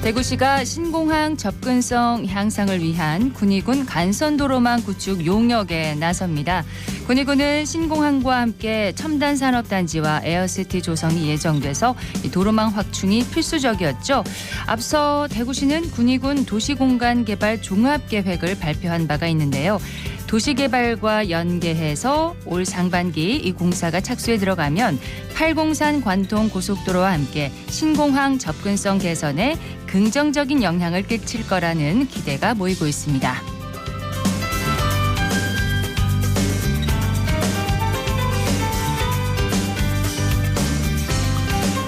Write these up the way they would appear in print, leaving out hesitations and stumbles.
대구시가 신공항 접근성 향상을 위한 군위군 간선도로망 구축 용역에 나섭니다. 군위군은 신공항과 함께 첨단산업단지와 에어시티 조성이 예정돼서 도로망 확충이 필수적이었죠. 앞서 대구시는 군위군 도시공간개발 종합계획을 발표한 바가 있는데요. 도시개발과 연계해서 올 상반기 이 공사가 착수에 들어가면 팔공산 관통 고속도로와 함께 신공항 접근성 개선에 긍정적인 영향을 끼칠 거라는 기대가 모이고 있습니다.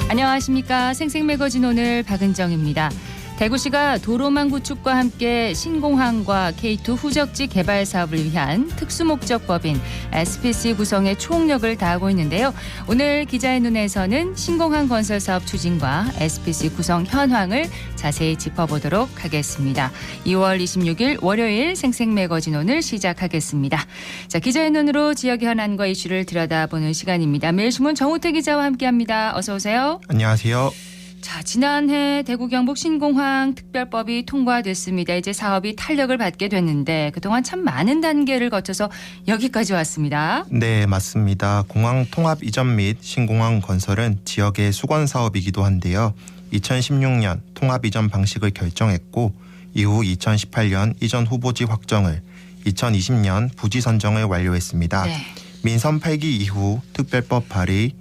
안녕하십니까. 생생매거진 오늘 박은정입니다. 대구시가 도로망 구축과 함께 신공항과 K2 후적지 개발 사업을 위한 특수목적법인 SPC 구성에 총력을 다하고 있는데요. 오늘 기자의 눈에서는 신공항 건설 사업 추진과 SPC 구성 현황을 자세히 짚어보도록 하겠습니다. 2월 26일 월요일 생생매거진 오늘 시작하겠습니다. 자, 기자의 눈으로 지역 현안과 이슈를 들여다보는 시간입니다. 매일신문 정우태 기자와 함께합니다. 어서 오세요. 안녕하세요. 자, 지난해 대구 경북 신공항 특별법이 통과됐습니다. 이제 사업이 탄력을 받게 됐는데 그동안 참 많은 단계를 거쳐서 여기까지 왔습니다. 네, 맞습니다. 공항 통합 이전 및 신공항 건설은 지역의 수건 사업이기도 한데요. 2016년 통합 이전 방식을 결정했고 이후 2018년 이전 후보지 확정을 2020년 부지 선정을 완료했습니다. 네. 민선 8기 이후 특별법 발의,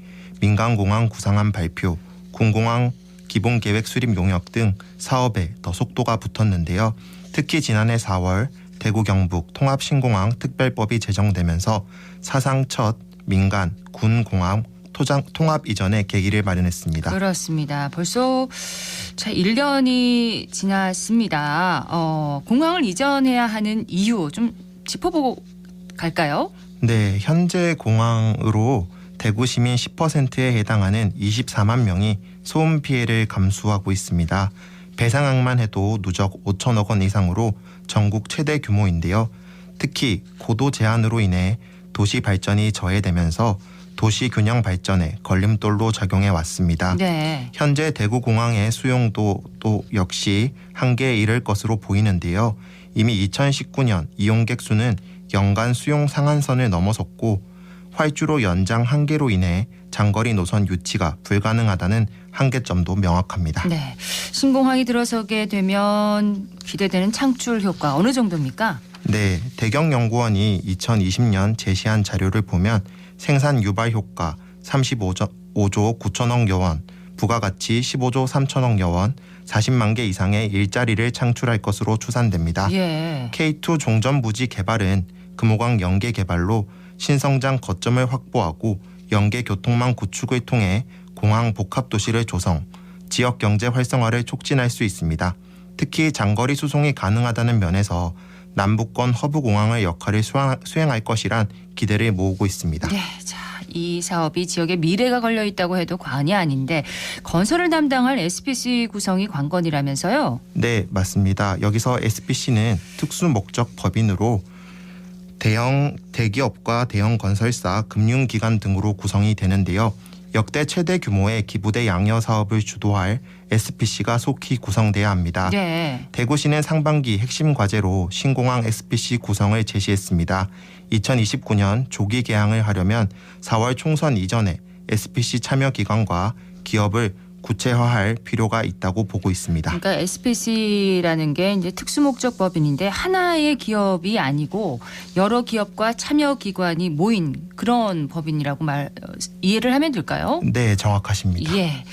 민간공항 구상안 발표, 군공항 기본계획 수립 용역 등 사업에 더 속도가 붙었는데요. 특히 지난해 4월 대구 경북 통합신공항 특별법이 제정되면서 사상 첫 민간 군공항 통합 이전의 계기를 마련했습니다. 그렇습니다. 벌써 1년이 지났습니다. 공항을 이전해야 하는 이유 좀 짚어보고 갈까요? 네, 현재 공항으로 대구 시민 10%에 해당하는 24만 명이 소음 피해를 감수하고 있습니다. 배상액만 해도 누적 5천억 원 이상으로 전국 최대 규모인데요. 특히 고도 제한으로 인해 도시 발전이 저해되면서 도시 균형 발전에 걸림돌로 작용해 왔습니다. 네. 현재 대구공항의 수용도도 역시 한계에 이를 것으로 보이는데요. 이미 2019년 이용객 수는 연간 수용 상한선을 넘어섰고 활주로 연장 한계로 인해 장거리 노선 유치가 불가능하다는 한계점도 명확합니다. 네, 신공항이 들어서게 되면 기대되는 창출 효과 어느 정도입니까? 네, 대경연구원이 2020년 제시한 자료를 보면 생산 유발 효과 35조 9천억여 원, 부가가치 15조 3천억여 원, 40만 개 이상의 일자리를 창출할 것으로 추산됩니다. 예. K2 종전부지 개발은 금호강 연계 개발로 신성장 거점을 확보하고 연계 교통망 구축을 통해 공항 복합도시를 조성, 지역 경제 활성화를 촉진할 수 있습니다. 특히 장거리 수송이 가능하다는 면에서 남북권 허브 공항의 역할을 수행할 것이란 기대를 모으고 있습니다. 네, 자, 이 사업이 지역의 미래가 걸려 있다고 해도 과언이 아닌데 건설을 담당할 SPC 구성이 관건이라면서요? 네, 맞습니다. 여기서 SPC는 특수 목적 법인으로 대형 대기업과 대형 건설사, 금융기관 등으로 구성이 되는데요. 역대 최대 규모의 기부대 양여 사업을 주도할 SPC가 속히 구성돼야 합니다. 네. 대구시는 상반기 핵심 과제로 신공항 SPC 구성을 제시했습니다. 2029년 조기 개항을 하려면 4월 총선 이전에 SPC 참여 기관과 기업을 구체화할 필요가 있다고 보고 있습니다. 그러니까 SPC라는 게 이제 특수목적법인인데 하나의 기업이 아니고 여러 기업과 참여 기관이 모인 그런 법인이라고 이해를 하면 될까요? 네, 정확하십니다. 예.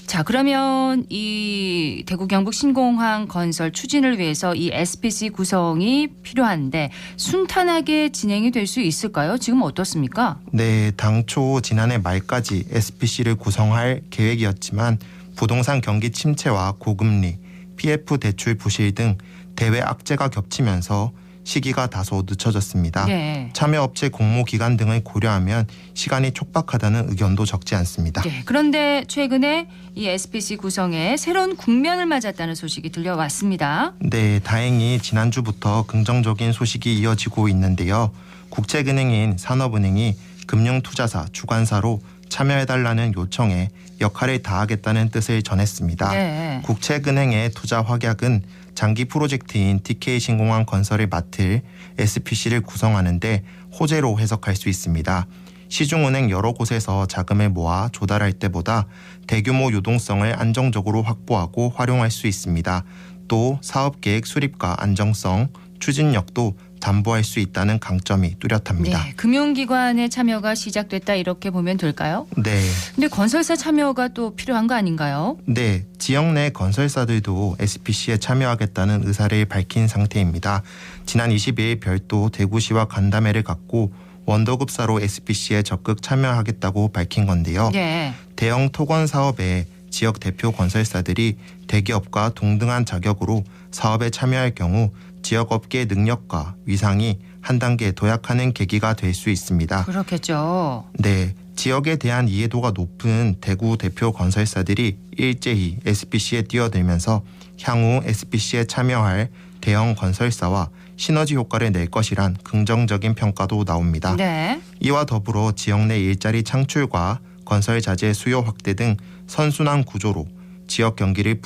자, 그러면 이 대구 경북 신공항 건설 추진을 위해서 이 SPC 구성이 필요한데 순탄하게 진행이 될 수 있을까요? 지금 어떻습니까? 네, 당초 지난해 말까지 SPC를 구성할 계획이었지만 부동산 경기 침체와 고금리, PF 대출 부실 등 대외 악재가 겹치면서 시기가 다소 늦춰졌습니다. 네. 참여업체 공모기간 등을 고려하면 시간이 촉박하다는 의견도 적지 않습니다. 네. 그런데 최근에 이 SPC 구성에 새로운 국면을 맞았다는 소식이 들려왔습니다. 네, 다행히 지난주부터 긍정적인 소식이 이어지고 있는데요. 국책은행인 산업은행이 금융투자사 주관사로 참여해달라는 요청에 역할을 다하겠다는 뜻을 전했습니다. 네. 국책은행의 투자 확약은 장기 프로젝트인 TK 신공항 건설을 맡을 SPC를 구성하는 데 호재로 해석할 수 있습니다. 시중은행 여러 곳에서 자금을 모아 조달할 때보다 대규모 유동성을 안정적으로 확보하고 활용할 수 있습니다. 또 사업계획 수립과 안정성, 추진력도 담보할 수 있다는 강점이 뚜렷합니다. 네, 금융기관의 참여가 시작됐다 이렇게 보면 될까요? 네. 근데 건설사 참여가 또 필요한 거 아닌가요? 네, 지역 내 건설사들도 SPC에 참여하겠다는 의사를 밝힌 상태입니다. 지난 22일 별도 대구시와 간담회를 갖고 원더급사로 SPC에 적극 참여하겠다고 밝힌 건데요. 네. 대형 토건 사업에 지역 대표 건설사들이 대기업과 동등한 자격으로 사업에 참여할 경우 지역업계의 능력과 위상이 한 단계 도약하는 계기가 될 수 있습니다. 그렇겠죠. 네, 지역에 대한 이해도가 높은 대구 대표 건설사들이 일제히 SPC에 뛰어들면서 향후 SPC에 참여할 대형 건설사와 시너지 효과를 낼 것이란 긍정적인 평가도 나옵니다. 네. 이와 더불어 지역 내 일자리 창출과 건설 자재 수요 확대 등 선순환 구조로 지역 경기를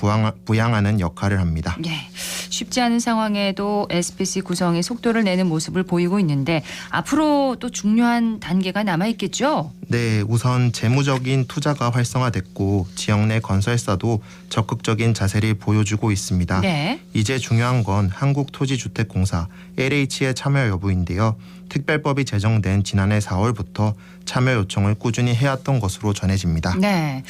부양하는 역할을 합니다. 네. 쉽지 않은 상황에도 SPC 구성에 속도를 내는 모습을 보이고 있는데 앞으로 또 중요한 단계가 남아 있겠죠? 네, 우선 재무적인 투자가 활성화됐고 지역 내 건설사도 적극적인 자세를 보여주고 있습니다. 네. 이제 중요한 건 한국토지주택공사 LH의 참여 여부인데요. 특별법이 제정된 지난해 4월부터 참여 요청을 꾸준히 해왔던 것으로 전해집니다. 네.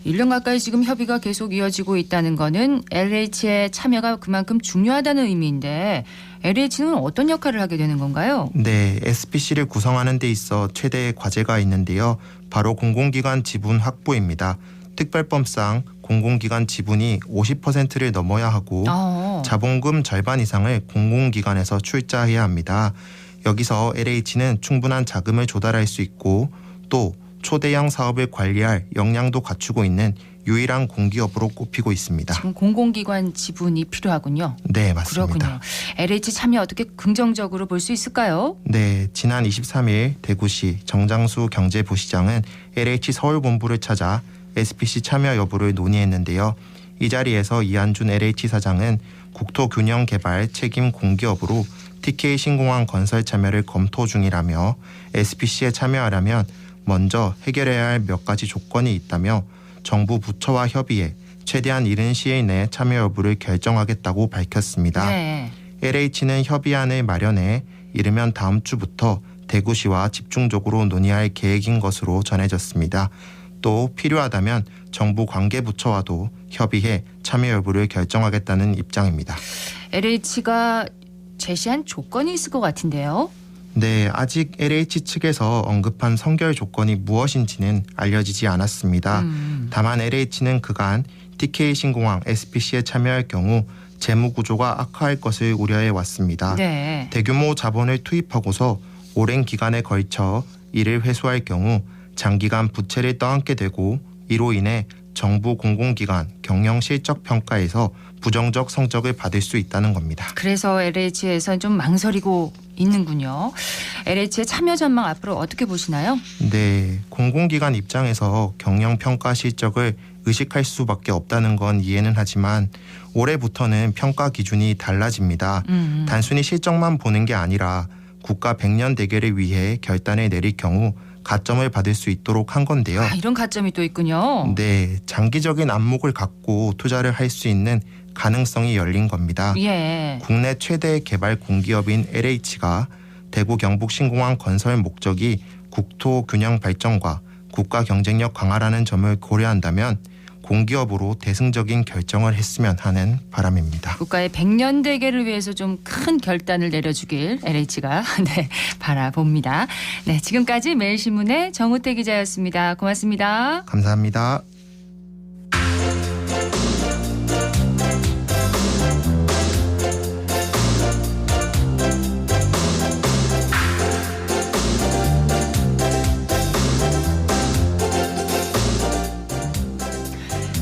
1년 가까이 지금 협의가 계속 이어지고 있다는 거는 LH의 참여가 그만큼 중요하다는 의미인데 LH는 어떤 역할을 하게 되는 건가요? 네, SPC를 구성하는 데 있어 최대의 과제가 있는데요. 바로 공공기관 지분 확보입니다. 특별법상 공공기관 지분이 50%를 넘어야 하고 자본금 절반 이상을 공공기관에서 출자해야 합니다. 여기서 LH는 충분한 자금을 조달할 수 있고 또 초대형 사업을 관리할 역량도 갖추고 있는 유일한 공기업으로 꼽히고 있습니다. 지금 공공기관 지분이 필요하군요. 네, 맞습니다. 그렇군요. LH 참여 어떻게 긍정적으로 볼 수 있을까요? 네, 지난 23일 대구시 정장수 경제부시장은 LH 서울본부를 찾아 SPC 참여 여부를 논의했는데요. 이 자리에서 이한준 LH 사장은 국토균형개발 책임 공기업으로 TK 신공항 건설 참여를 검토 중이라며 SPC에 참여하려면 먼저 해결해야 할 몇 가지 조건이 있다며 정부 부처와 협의해 최대한 이른 시일 내 참여 여부를 결정하겠다고 밝혔습니다. 네. LH는 협의안을 마련해 이르면 다음 주부터 대구시와 집중적으로 논의할 계획인 것으로 전해졌습니다. 또 필요하다면 정부 관계부처와도 협의해 참여 여부를 결정하겠다는 입장입니다. LH가 제시한 조건이 있을 것 같은데요. 네, 아직 LH 측에서 언급한 선결 조건이 무엇인지는 알려지지 않았습니다. 다만 LH는 그간 TK 신공항 SPC에 참여할 경우 재무 구조가 악화할 것을 우려해 왔습니다. 네. 대규모 자본을 투입하고서 오랜 기간에 걸쳐 이를 회수할 경우 장기간 부채를 떠안게 되고 이로 인해 정부 공공기관 경영 실적 평가에서 부정적 성적을 받을 수 있다는 겁니다. 그래서 LH에선 좀 망설이고 있는군요. LH의 참여 전망 앞으로 어떻게 보시나요? 네, 공공기관 입장에서 경영 평가 실적을 의식할 수밖에 없다는 건 이해는 하지만 올해부터는 평가 기준이 달라집니다. 단순히 실적만 보는 게 아니라 국가 100년 대계를 위해 결단을 내릴 경우 가점을 받을 수 있도록 한 건데요. 이런 가점이 또 있군요. 네, 장기적인 안목을 갖고 투자를 할 수 있는 가능성이 열린 겁니다. 예. 국내 최대 개발 공기업인 LH가 대구 경북 신공항 건설 목적이 국토 균형 발전과 국가 경쟁력 강화라는 점을 고려한다면 공기업으로 대승적인 결정을 했으면 하는 바람입니다. 국가의 100년 대계를 위해서 좀 큰 결단을 내려주길 LH가 네, 바라봅니다. 네, 지금까지 매일신문의 정우태 기자였습니다. 고맙습니다. 감사합니다.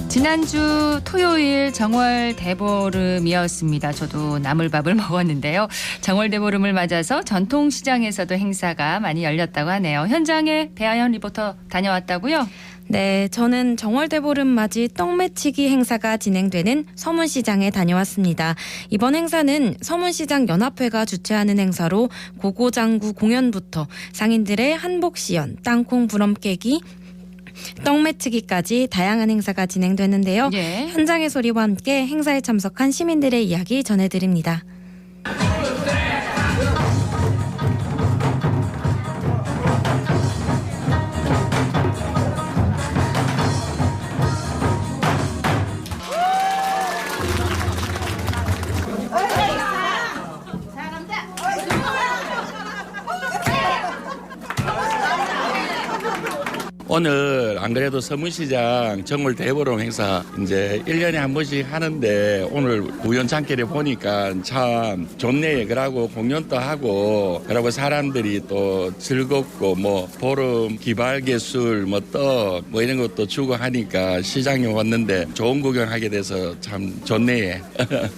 지난 지난주 토요일 정월 대보름이었습니다. 저도 나물밥을 먹었는데요. 정월 대보름을 맞아서 전통시장에서도 행사가 많이 열렸다고 하네요. 현장에 배아연 리포터 다녀왔다고요? 네, 저는 정월대보름 맞이 떡매치기 행사가 진행되는 서문시장에 다녀왔습니다. 이번 행사는 서문시장 연합회가 주최하는 행사로 고고장구 공연부터 상인들의 한복시연, 땅콩 부럼 깨기, 떡매치기까지 다양한 행사가 진행되는데요. 예. 현장의 소리와 함께 행사에 참석한 시민들의 이야기 전해드립니다. 오늘 안 그래도 서문시장 정월 대보름 행사 이제 1년에 한 번씩 하는데 오늘 우연찮게 보니까 참 좋네. 그러고 공연도 하고 그러고 사람들이 또 즐겁고 뭐 보름 기발개술 뭐 떡 뭐 이런 것도 주고 하니까 시장에 왔는데 좋은 구경하게 돼서 참 좋네.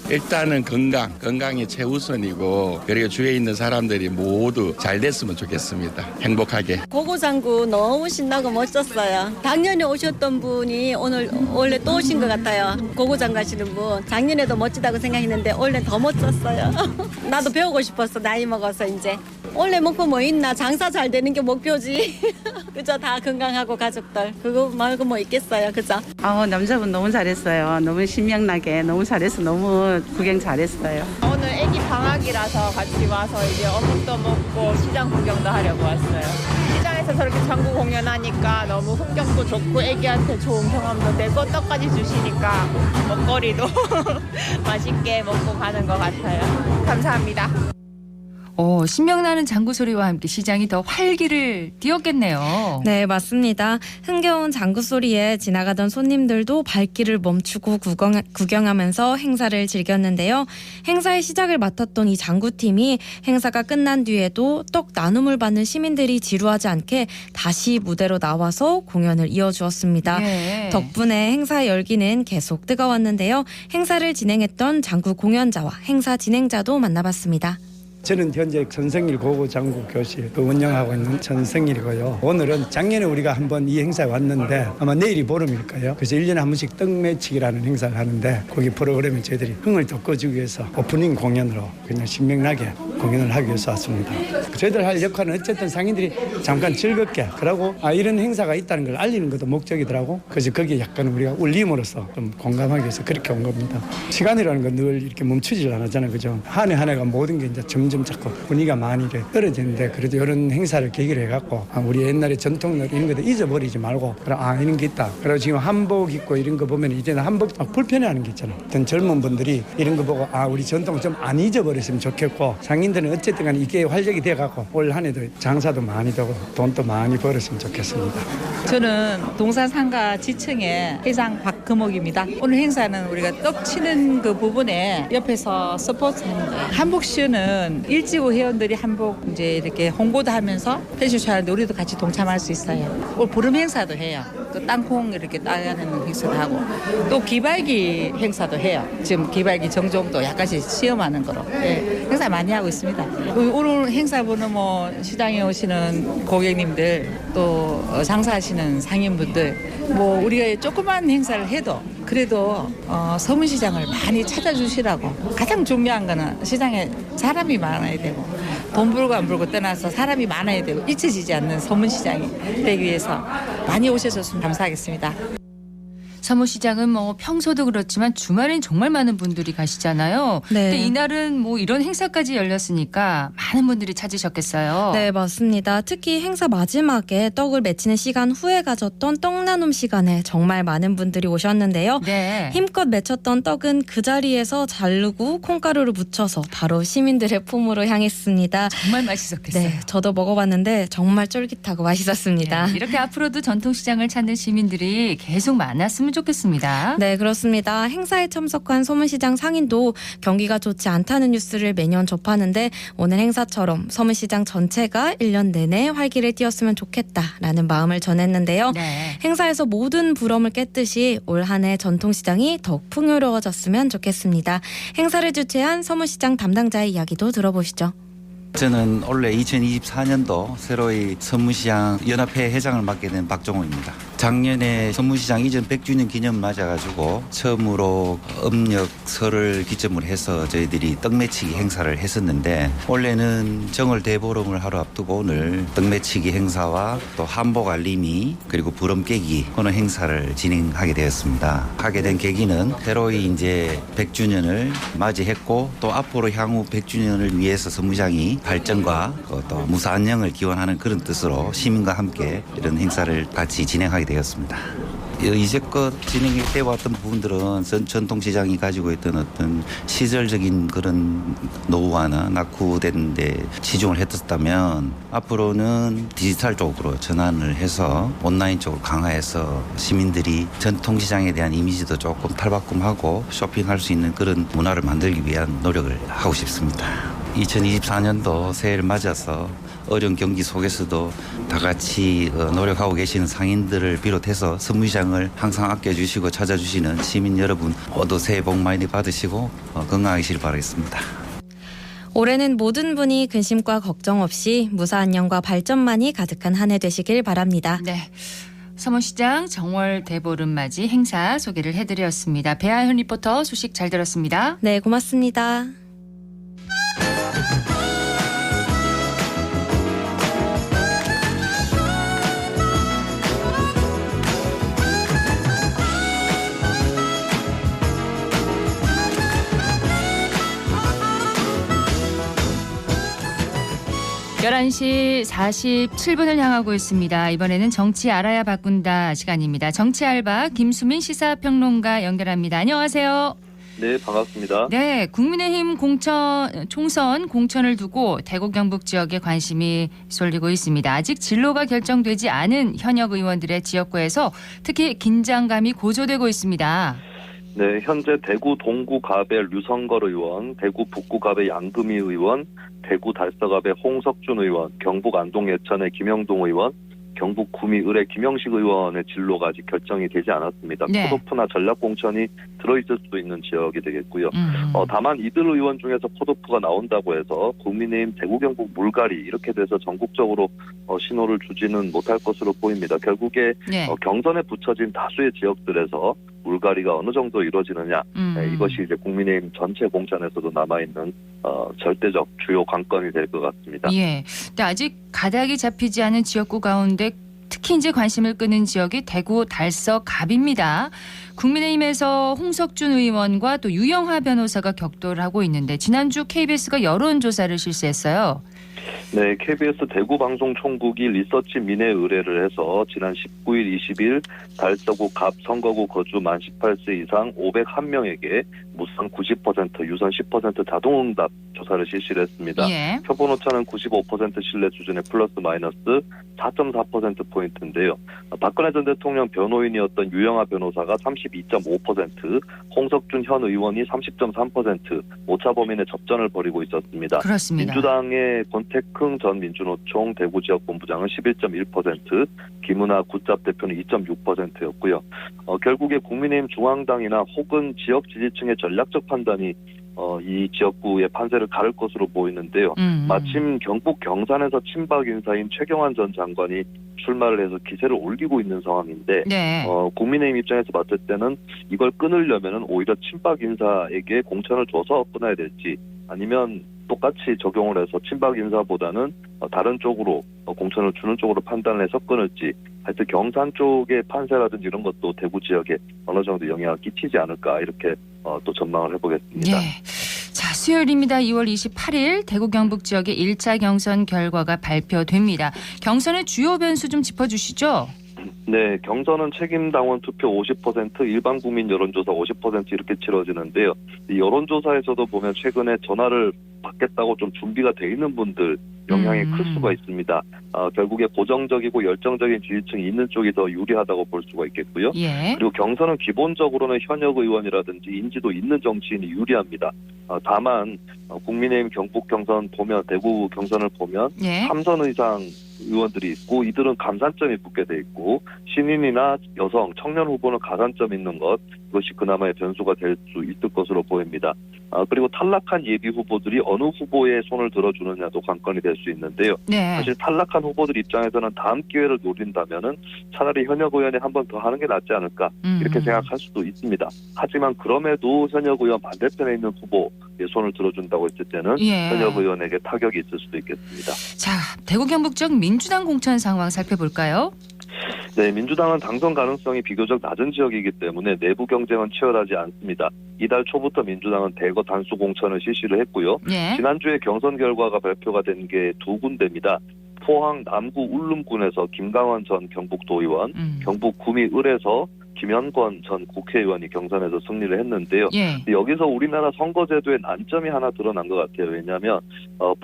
일단은 건강이 최우선이고 그리고 주위에 있는 사람들이 모두 잘 됐으면 좋겠습니다. 행복하게. 고고장구 너무 신나고 멋졌어요. 작년에 오셨던 분이 오늘 원래 또 오신 것 같아요. 고고장 가시는 분. 작년에도 멋지다고 생각했는데 올해 더 멋졌어요. 나도 배우고 싶었어. 나이 먹어서 이제. 원래 목표 뭐 있나? 장사 잘 되는 게 목표지. 그죠? 다 건강하고 가족들. 그거 말고 뭐 있겠어요. 그죠? 남자분 너무 잘했어요. 너무 신명나게 너무 잘해서 너무 구경 잘했어요. 오늘 애기 방학이라서 같이 와서 이제 어묵도 먹고 시장 구경도 하려고 왔어요. 시장에서 저렇게 장구 공연하니까 너무 풍경도 좋고 애기한테 좋은 경험도 되고 떡까지 주시니까 먹거리도 맛있게 먹고 가는 것 같아요. 감사합니다. 신명나는 장구 소리와 함께 시장이 더 활기를 띠었겠네요. 네, 맞습니다. 흥겨운 장구 소리에 지나가던 손님들도 발길을 멈추고 구경하면서 행사를 즐겼는데요. 행사의 시작을 맡았던 이 장구팀이 행사가 끝난 뒤에도 떡 나눔을 받는 시민들이 지루하지 않게 다시 무대로 나와서 공연을 이어주었습니다. 예. 덕분에 행사 열기는 계속 뜨거웠는데요. 행사를 진행했던 장구 공연자와 행사 진행자도 만나봤습니다. 저는 현재 전성일 고고장구 교실 운영하고 있는 전성일이고요. 오늘은 작년에 우리가 한번 이 행사에 왔는데 아마 내일이 보름일 거예요. 그래서 1년에 한 번씩 떡매치기라는 행사를 하는데 거기 프로그램에 저희들이 흥을 돋궈주기 위해서 오프닝 공연으로 그냥 신명나게 공연을 하기 위해서 왔습니다. 저희들 할 역할은 어쨌든 상인들이 잠깐 즐겁게 그러고 이런 행사가 있다는 걸 알리는 것도 목적이더라고. 그래서 거기에 약간 우리가 울림으로써 좀 공감하기 위해서 그렇게 온 겁니다. 시간이라는 건 늘 이렇게 멈추질 않았잖아요. 그죠? 한 해 한 해가 모든 게 이제 좀 자꾸 분위기가 많이 떨어지는데 그래도 이런 행사를 계기로 해갖고 우리 옛날에 전통놀이 이런 것도 잊어버리지 말고 이런 게 있다. 그리고 지금 한복 입고 이런 거 보면 이제는 한복 막 불편해하는 게 있잖아. 어떤 젊은 분들이 이런 거 보고 우리 전통 좀 안 잊어버렸으면 좋겠고 상인들은 어쨌든 간에 이게 활력이 돼갖고 올 한 해도 장사도 많이 되고 돈도 많이 벌었으면 좋겠습니다. 저는 동사상가 지청의 회장 박금옥입니다. 오늘 행사는 우리가 떡 치는 그 부분에 옆에서 서포트하는 거예요. 한복쇼는 일지구 회원들이 한복 이제 이렇게 홍보도 하면서 패션쇼 하는데 우리도 같이 동참할 수 있어요. 오늘 보름 행사도 해요. 또 땅콩 이렇게 따가는 행사도 하고 또 기발기 행사도 해요. 지금 기발기 정종도 약간씩 시험하는 거로 행사 많이 하고 있습니다. 오늘 행사분은 뭐 시장에 오시는 고객님들 또 장사하시는 상인분들 뭐 우리가 조그만 행사를 해도 그래도 서문시장을 많이 찾아주시라고. 가장 중요한 거는 시장에 사람이 많아야 되고 돈 벌고 안 벌고 떠나서 사람이 많아야 되고 잊혀지지 않는 서문시장이 되기 위해서 많이 오셔줬으면 감사하겠습니다. 서문시장은 뭐 평소도 그렇지만 주말엔 정말 많은 분들이 가시잖아요. 네. 근데 이날은 뭐 이런 행사까지 열렸으니까 많은 분들이 찾으셨겠어요. 네, 맞습니다. 특히 행사 마지막에 떡을 맺히는 시간 후에 가졌던 떡 나눔 시간에 정말 많은 분들이 오셨는데요. 네. 힘껏 맺혔던 떡은 그 자리에서 자르고 콩가루를 묻혀서 바로 시민들의 품으로 향했습니다. 정말 맛있었겠어요. 네, 저도 먹어봤는데 정말 쫄깃하고 맛있었습니다. 네, 이렇게 앞으로도 전통시장을 찾는 시민들이 계속 많았으면 좋았으면 좋겠습니다. 네, 그렇습니다. 행사에 참석한 서문시장 상인도 경기가 좋지 않다는 뉴스를 매년 접하는데 오늘 행사처럼 서문시장 전체가 1년 내내 활기를 띄웠으면 좋겠다라는 마음을 전했는데요. 네. 행사에서 모든 부러움을 깼듯이 올 한 해 전통시장이 더욱 풍요로워졌으면 좋겠습니다. 행사를 주최한 서문시장 담당자의 이야기도 들어보시죠. 저는 올해 2024년도 새로이 서문시장 연합회 회장을 맡게 된 박종호입니다. 작년에 서문시장 이전 100주년 기념 맞아가지고 처음으로 음력설을 기점으로 해서 저희들이 떡매치기 행사를 했었는데 올해는 정월 대보름을 하루 앞두고 오늘 떡매치기 행사와 또 한복 알림이 그리고 부럼 깨기 하는 행사를 진행하게 되었습니다. 하게 된 계기는 새로이 이제 100주년을 맞이했고 또 앞으로 향후 100주년을 위해서 서문시장이 발전과 또 무사 안녕을 기원하는 그런 뜻으로 시민과 함께 이런 행사를 같이 진행하게 되었습니다. 이제껏 진행해 왔던 부분들은 전통시장이 가지고 있던 어떤 시절적인 그런 노후화나 낙후된 데 치중을 했었다면 앞으로는 디지털 쪽으로 전환을 해서 온라인 쪽으로 강화해서 시민들이 전통시장에 대한 이미지도 조금 탈바꿈하고 쇼핑할 수 있는 그런 문화를 만들기 위한 노력을 하고 싶습니다. 2024년도 새해를 맞아서 어려운 경기 속에서도 다 같이 노력하고 계시는 상인들을 비롯해서 서문시장을 항상 아껴주시고 찾아주시는 시민 여러분 모두 새해 복 많이 받으시고 건강하시길 바라겠습니다. 올해는 모든 분이 근심과 걱정 없이 무사 안녕과 발전만이 가득한 한 해 되시길 바랍니다. 네. 서문시장 정월 대보름 맞이 행사 소개를 해드렸습니다. 배아현 리포터 소식 잘 들었습니다. 네, 고맙습니다. (11시 47분을) 향하고 있습니다. 이번에는 정치 알아야 바꾼다 시간입니다. 정치 알바 김수민 시사평론가 연결합니다. 안녕하세요. 네, 반갑습니다. 네, 국민의힘 총선 공천을 두고 대구 경북 지역에 관심이 쏠리고 있습니다. 아직 진로가 결정되지 않은 현역 의원들의 지역구에서 특히 긴장감이 고조되고 있습니다. 네, 현재 대구 동구갑의 류성걸 의원, 대구 북구갑의 양금희 의원, 대구 달서갑의 홍석준 의원, 경북 안동 예천의 김영동 의원, 경북 구미 을의 김영식 의원의 진로가 아직 결정이 되지 않았습니다. 네. 컷오프나 전략공천이 들어있을 수도 있는 지역이 되겠고요. 다만 이들 의원 중에서 컷오프가 나온다고 해서 국민의힘 대구 경북 물갈이 이렇게 돼서 전국적으로 신호를 주지는 못할 것으로 보입니다. 결국에 네. 경선에 붙여진 다수의 지역들에서 물갈이가 어느 정도 이루어지느냐 이것이 이제 국민의힘 전체 공천에서도 남아있는 절대적 주요 관건이 될 것 같습니다. 예. 근데 아직 가닥이 잡히지 않은 지역구 가운데 특히 이제 관심을 끄는 지역이 대구 달서갑입니다. 국민의힘에서 홍석준 의원과 또 유영하 변호사가 격돌을 하고 있는데 지난주 KBS가 여론조사를 실시했어요. 네, KBS 대구방송총국이 리서치 민의 의뢰를 해서 지난 19일, 20일 달서구 갑 선거구 거주 만 18세 이상 501명에게 무상 90%, 유선 10% 자동응답 조사를 실시를 했습니다. 예. 표본 오차는 95% 신뢰 수준의 플러스 마이너스 4.4%포인트인데요. 박근혜 전 대통령 변호인이었던 유영하 변호사가 32.5%, 홍석준 현 의원이 30.3% 오차 범위 내 접전을 벌이고 있었습니다. 그렇습니다. 민주당의 권태흥 전 민주노총 대구지역본부장은 11.1%, 김은하 굿잡 대표는 2.6%였고요. 결국에 국민의힘 중앙당이나 혹은 지역 지지층의 전략적 판단이 이 지역구의 판세를 가를 것으로 보이는데요. 마침 경북 경산에서 친박 인사인 최경환 전 장관이 출마를 해서 기세를 올리고 있는 상황인데 네. 국민의힘 입장에서 봤을 때는 이걸 끊으려면 오히려 친박 인사에게 공천을 줘서 끊어야 될지 아니면 똑같이 적용을 해서 친박 인사보다는 다른 쪽으로 공천을 주는 쪽으로 판단을 해서 끊을지 하여튼 경산 쪽의 판세라든지 이런 것도 대구 지역에 어느 정도 영향을 끼치지 않을까 이렇게 또 전망을 해보겠습니다. 예. 자, 수요일입니다. 2월 28일 대구 경북 지역의 1차 경선 결과가 발표됩니다. 경선의 주요 변수 좀 짚어주시죠. 네, 경선은 책임당원 투표 50%, 일반 국민 여론조사 50% 이렇게 치러지는데요. 이 여론조사에서도 보면 최근에 전화를 받겠다고 좀 준비가 돼 있는 분들 영향이 클 수가 있습니다. 결국에 고정적이고 열정적인 지지층이 있는 쪽이 더 유리하다고 볼 수가 있겠고요. 예. 그리고 경선은 기본적으로는 현역 의원이라든지 인지도 있는 정치인이 유리합니다. 다만 국민의힘 경북 경선 보면, 대구 경선을 보면 예. 3선 이상 의원들이 있고 이들은 감산점이 붙게 돼 있고 신인이나 여성, 청년 후보는 가산점 있는 것, 이것이 그나마의 변수가 될 수 있을 것으로 보입니다. 그리고 탈락한 예비 후보들이 어느 후보의 손을 들어주느냐도 관건이 될 수 있는데요. 네. 사실 탈락한 후보들 입장에서는 다음 기회를 노린다면은 차라리 현역 의원이 한 번 더 하는 게 낫지 않을까 이렇게 생각할 수도 있습니다. 하지만 그럼에도 현역 의원 반대편에 있는 후보의 손을 들어준다고 했을 때는 예. 현역 의원에게 타격이 있을 수도 있겠습니다. 자, 대구 경북 쪽 민주당 공천 상황 살펴볼까요? 네, 민주당은 당선 가능성이 비교적 낮은 지역이기 때문에 내부 경쟁은 치열하지 않습니다. 이달 초부터 민주당은 대거 단수 공천을 실시를 했고요. 예. 지난주에 경선 결과가 발표가 된 게 두 군데입니다. 포항 남구 울릉군에서 김강원 전 경북도의원, 경북 구미 을에서 김현권 전 국회의원이 경선에서 승리를 했는데요. 예. 여기서 우리나라 선거제도의 난점이 하나 드러난 것 같아요. 왜냐하면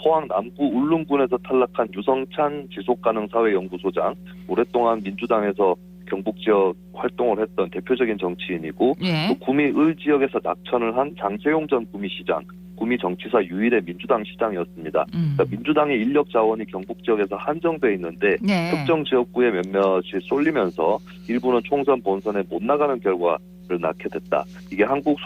포항 남구 울릉군에서 탈락한 유성찬 지속가능사회연구소장, 오랫동안 민주당에서 경북 지역 활동을 했던 대표적인 정치인이고 예. 또 구미 을 지역에서 낙천을 한 장세용 전 구미시장, 구미 정치사 유일의 민주당 시장이었습니다. 그러니까 민주당의 인력 자원이 경북 지역에서 한정돼 있는데 네. 특정 지역구에 몇몇이 쏠리면서 일부는 총선 본선에 못 나가는 결과를 낳게 됐다. 이게 한국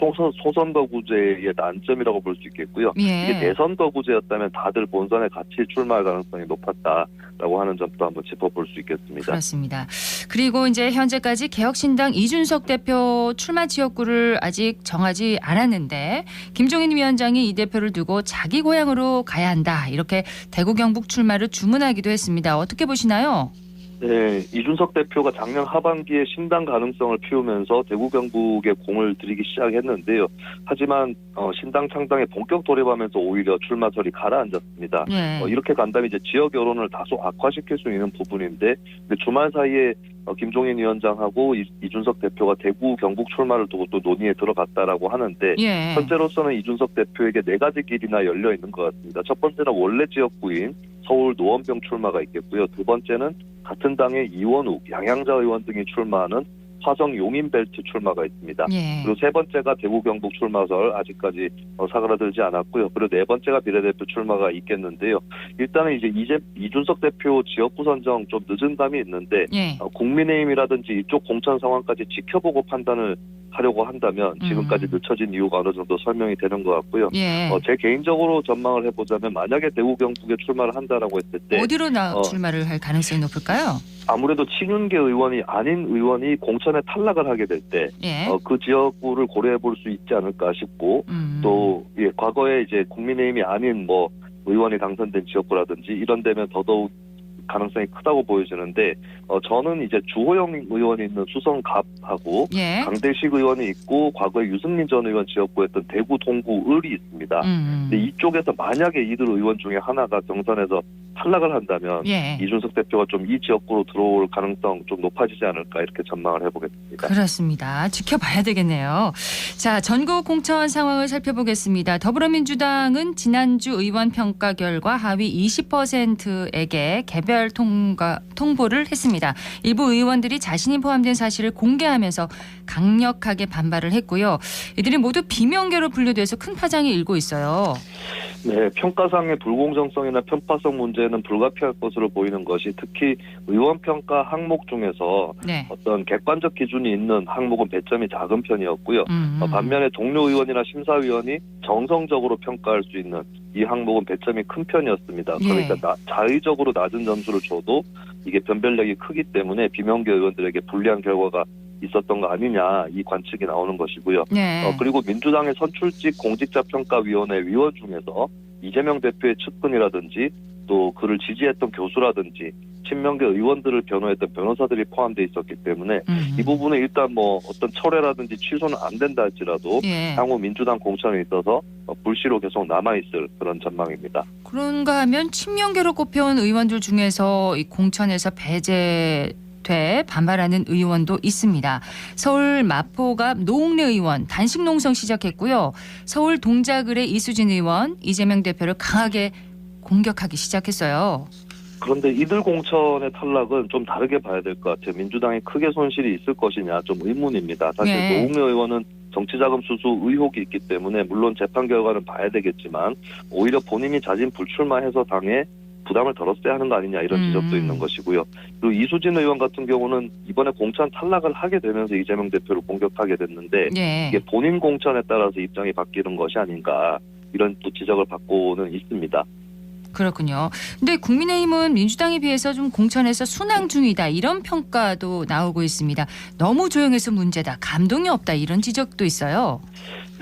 소선거구제의 난점이라고 볼 수 있겠고요. 예. 이게 대선거구제였다면 다들 본선에 같이 출마할 가능성이 높았다라고 하는 점도 한번 짚어볼 수 있겠습니다. 그렇습니다. 그리고 이제 현재까지 개혁신당 이준석 대표 출마 지역구를 아직 정하지 않았는데 김종인 위원장이 이 대표를 두고 자기 고향으로 가야 한다. 이렇게 대구 경북 출마를 주문하기도 했습니다. 어떻게 보시나요? 네, 이준석 대표가 작년 하반기에 신당 가능성을 피우면서 대구 경북에 공을 들이기 시작했는데요. 하지만 신당 창당에 본격 돌입하면서 오히려 출마설이 가라앉았습니다. 네. 이렇게 간다면 이제 지역 여론을 다소 악화시킬 수 있는 부분인데 주말 사이에 김종인 위원장하고 이준석 대표가 대구 경북 출마를 두고 또 논의에 들어갔다라고 하는데 예. 현재로서는 이준석 대표에게 4가지 길이나 열려 있는 것 같습니다. 첫 번째는 원래 지역구인 서울 노원병 출마가 있겠고요. 두 번째는 같은 당의 이원욱, 양양자 의원 등이 출마하는 화성 용인벨트 출마가 있습니다. 예. 그리고 세 번째가 대구 경북 출마설 아직까지 사그라들지 않았고요. 그리고 네 번째가 비례대표 출마가 있겠는데요. 일단은 이제 이준석 대표 지역구 선정 좀 늦은 감이 있는데 예. 국민의힘이라든지 이쪽 공천 상황까지 지켜보고 판단을 하려고 한다면 지금까지 늦춰진 이유가 어느 정도 설명이 되는 것 같고요. 예. 제 개인적으로 전망을 해보자면 만약에 대구 경북에 출마를 한다라고 했을 때 어디로 출마를 할 가능성이 높을까요? 아무래도 친윤계 의원이 아닌 의원이 공천에 탈락을 하게 될 때 예. 그 지역구를 고려해 볼 수 있지 않을까 싶고 또 과거에 이제 국민의힘이 아닌 뭐 의원이 당선된 지역구라든지 이런 데면 더더욱 가능성이 크다고 보여지는데 저는 이제 주호영 의원이 있는 수성갑하고 예. 강대식 의원이 있고 과거에 유승민 전 의원 지역구였던 대구 동구 을이 있습니다. 근데 이쪽에서 만약에 이들 의원 중에 하나가 경선에서 탈락을 한다면 예. 이준석 대표가 좀 이 지역구로 들어올 가능성 좀 높아지지 않을까 이렇게 전망을 해보겠습니다. 그렇습니다. 지켜봐야 되겠네요. 자, 전국 공천 상황을 살펴보겠습니다. 더불어민주당은 지난주 의원 평가 결과 하위 20%에게 개별 통보를 했습니다. 일부 의원들이 자신이 포함된 사실을 공개하면서 강력하게 반발을 했고요. 이들이 모두 비명계로 분류돼서 큰 파장이 일고 있어요. 네, 평가상의 불공정성이나 편파성 문제는 불가피할 것으로 보이는 것이 특히 의원평가 항목 중에서 네. 어떤 객관적 기준이 있는 항목은 배점이 작은 편이었고요. 반면에 동료 의원이나 심사위원이 정성적으로 평가할 수 있는 이 항목은 배점이 큰 편이었습니다. 그러니까 자의적으로 낮은 점수를 줘도 이게 변별력이 크기 때문에 비명계 의원들에게 불리한 결과가 있었던 거 아니냐 이 관측이 나오는 것이고요. 네. 그리고 민주당의 선출직 공직자평가위원회 위원 중에서 이재명 대표의 측근이라든지 또 그를 지지했던 교수라든지 친명계 의원들을 변호했던 변호사들이 포함되어 있었기 때문에 이 부분은 일단 뭐 어떤 철회라든지 취소는 안 된다 할지라도 예. 향후 민주당 공천에 있어서 불씨로 계속 남아있을 그런 전망입니다. 그런가 하면 친명계로 꼽혀온 의원들 중에서 이 공천에서 배제 돼 반발하는 의원도 있습니다. 서울 마포갑 노웅래 의원 단식 농성 시작했고요. 서울 동작을의 이수진 의원 이재명 대표를 강하게 공격하기 시작했어요. 그런데 이들 공천의 탈락은 좀 다르게 봐야 될 것 같아요. 민주당이 크게 손실이 있을 것이냐 좀 의문입니다. 사실 네. 노웅래 의원은 정치자금 수수 의혹이 있기 때문에 물론 재판 결과는 봐야 되겠지만 오히려 본인이 자진 불출마해서 당에 부담을 덜었어야 하는 거 아니냐 이런 지적도 있는 것이고요. 그리고 이수진 의원 같은 경우는 이번에 공천 탈락을 하게 되면서 이재명 대표를 공격하게 됐는데 네. 이게 본인 공천에 따라서 입장이 바뀌는 것이 아닌가 이런 또 지적을 받고는 있습니다. 그렇군요. 근데 국민의힘은 민주당에 비해서 좀 공천에서 순항 중이다 이런 평가도 나오고 있습니다. 너무 조용해서 문제다. 감동이 없다 이런 지적도 있어요.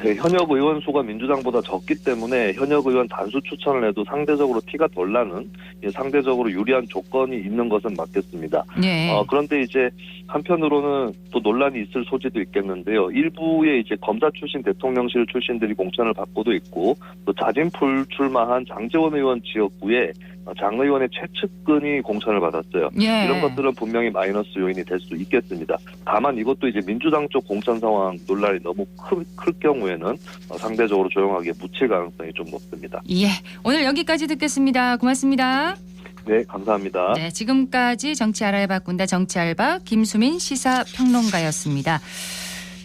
네, 현역 의원 수가 민주당보다 적기 때문에 현역 의원 단수 추천을 해도 상대적으로 티가 덜 나는 상대적으로 유리한 조건이 있는 것은 맞겠습니다. 네. 그런데 이제 한편으로는 또 논란이 있을 소지도 있겠는데요. 일부의 이제 검사 출신 대통령실 출신들이 공천을 받고도 있고 또 자진 불출마한 장제원 의원 지역구에 장 의원의 최측근이 공천을 받았어요. 예. 이런 것들은 분명히 마이너스 요인이 될 수 있겠습니다. 다만 이것도 이제 민주당 쪽 공천 상황 논란이 너무 클 경우에는 상대적으로 조용하게 묻힐 가능성이 좀 높습니다. 예. 오늘 여기까지 듣겠습니다. 고맙습니다. 네, 감사합니다. 네, 지금까지 정치 알아야 바꾼다 정치알바 김수민 시사평론가였습니다.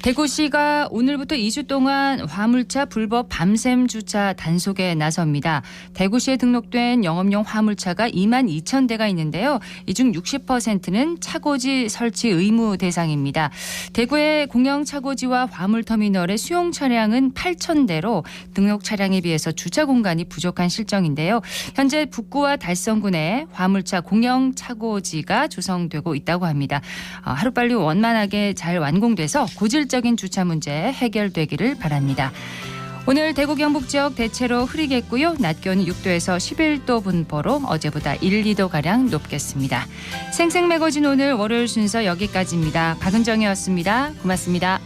대구시가 오늘부터 2주 동안 화물차 불법 밤샘 주차 단속에 나섭니다. 대구시에 등록된 영업용 화물차가 2만 2천 대가 있는데요. 이 중 60%는 차고지 설치 의무 대상입니다. 대구의 공영 차고지와 화물터미널의 수용 차량은 8천 대로 등록 차량에 비해서 주차 공간이 부족한 실정인데요. 현재 북구와 달성군에 화물차 공영 차고지가 조성되고 있다고 합니다. 하루빨리 원만하게 잘 완공돼서 고질적인 주차 문제 해결되기를 바랍니다. 오늘 대구 경북 지역 대체로 흐리겠고요. 낮 기온은 6도에서 11도 분포로 어제보다 1, 2도가량 높겠습니다. 생생매거진 오늘 월요일 순서 여기까지입니다. 박은정이었습니다. 고맙습니다.